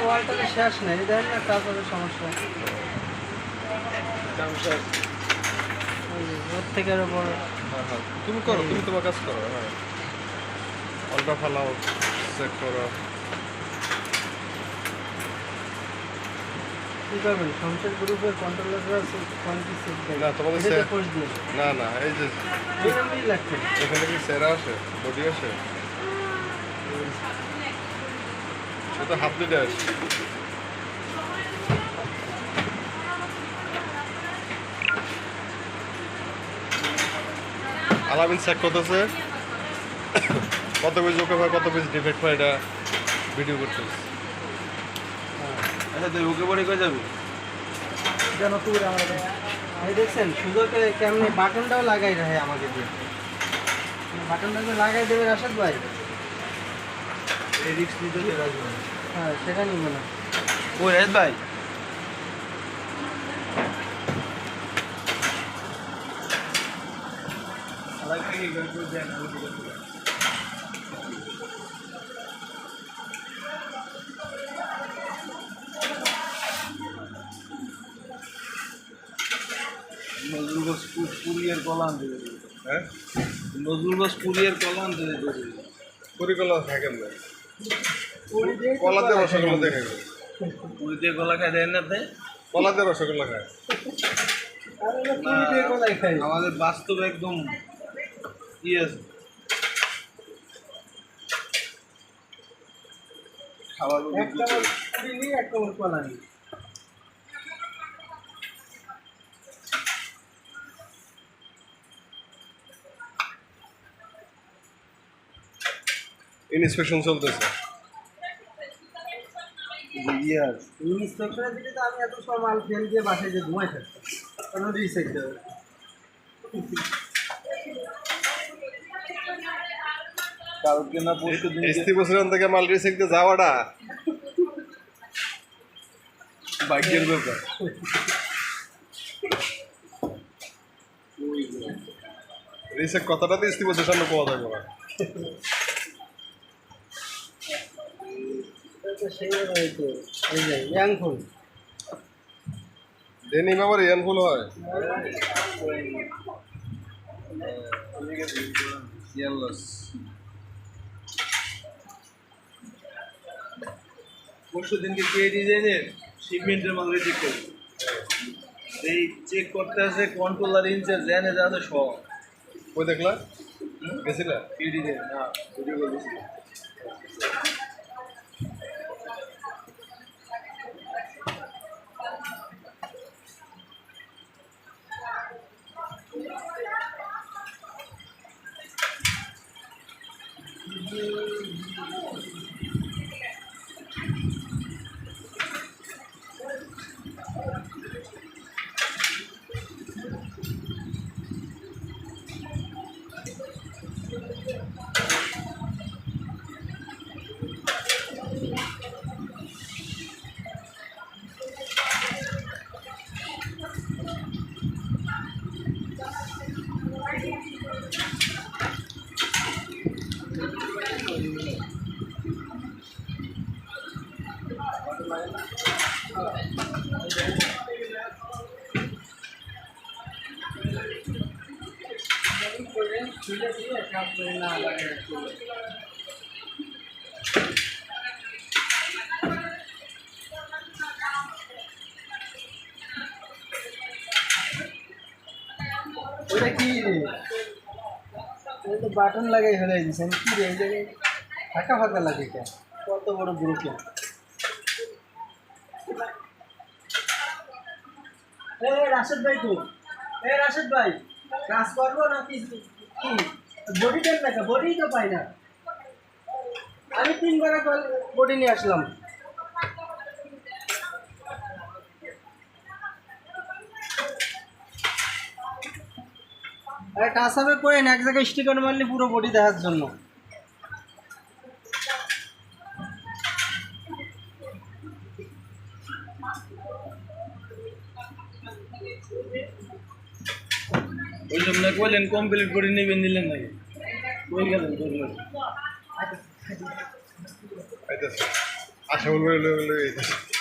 ওয়ালটাকে শেষ নেই, দেখেন না কাপড়ের সমস্যা। ওর থেকে আরো বড়। হ্যাঁ হ্যাঁ, তুমি করো, তুমি তোমার কাজ করো। হ্যাঁ, অল্টা ফালাও, চেক করো। কি করবেন? সংসার গ্রুপের কন্ট্রোলাররা আছে, কোয়ালিটি সেট দেয় না তোমাদের এটা কোর্স দিয়ে না না, এই যে এরকমই লাগছে। এখানে কি সেরা আসে, বডি আসে, শুধু হাত দিতে আসে। আলামিন চেক করতেছে কত পিস ওকে হয়, কত পিস ডিফেক্ট হয়, এটা ভিডিও করতেছে। আচ্ছা তুই ওকে বলে কই যাবি? যেন তুই আমাদের এই দেখছেন সুযোগে কেমনি বাটনটাও লাগাই রাখে আমাকে দিয়ে। বাটনটা তো লাগাই দেবে রাশেদ ভাই। এই রিক্স নিতে রাজি না। হ্যাঁ সেটা নিব না। ওই রাজ ভাই আলাদা কি গল্প দেন আমি দিলাম। নজরুল পুরিয়ার কলা আনতে দেবে। হ্যাঁ, নজরুল পুরিয়ার কলা আনতে দেবে। পরিকল্পনা থাকেন না, কলাতে রসগোল্লা দেখে গেল, পুরিতে কলা খাই দেন না তে? কলাতে রসগোল্লা খায়। আমাদের বাস্তবে একদম কি আছে খাবার একটা পুরি নিয়ে একটা কলা নিই। ইনস্পেকশন চলতেছে। ইয়ার ইন্সপেকশনের দিকে তো আমি এত সব মাল ফেল দিয়ে বাসায় যে ঘুমাই থাকতাম, কেন রিসেক্ট দেবে। কালকে না পরশু দিন এসটি বছর থেকে মাল রিসেক্টে যাওয়াটা বাইকের ব্যাপার রিসেক্ট কথাটাতে এসটি বছর সামনে পাওয়া যাবে না। সেই রয়েছে এই যে ইয়াং ফুল ডেনিম আবার ইয়ানফুল হয়। ইয়ারলস পরশু দিনকে কে ডিজাইনের শিপমেন্টের মাল রেডি করে এই চেক করতে আছে কন্ট্রোলার ইনচার্জ জানে যাতে সব ওই দেখলা গেছিলা কে ডিজাইন না ভিডিও করেছি ওটা কি রে? ওটা তো বাটন লাগাই ফেলাই দিয়েছেন কি রে? এই জায়গায় ফাঁকা ফাঁকা লাগে কেন? কত বড় গ্রুপে রাশেদ ভাই তো রাশেদ ভাই কাজ করবো না কি বডি দেন না, বডি তো পাই না। আমি 3 বার বডি নিয়ে আসলাম। আরে টাচ হবে করেন, এক জায়গায় স্টিকার মারলে পুরো বডি দেখার জন্য। ওই জন্য বললেন কমপ্লিট করে নেবেন নিলেন নাকি ওই গেলেন করলেন আইতেছে আশা বলবে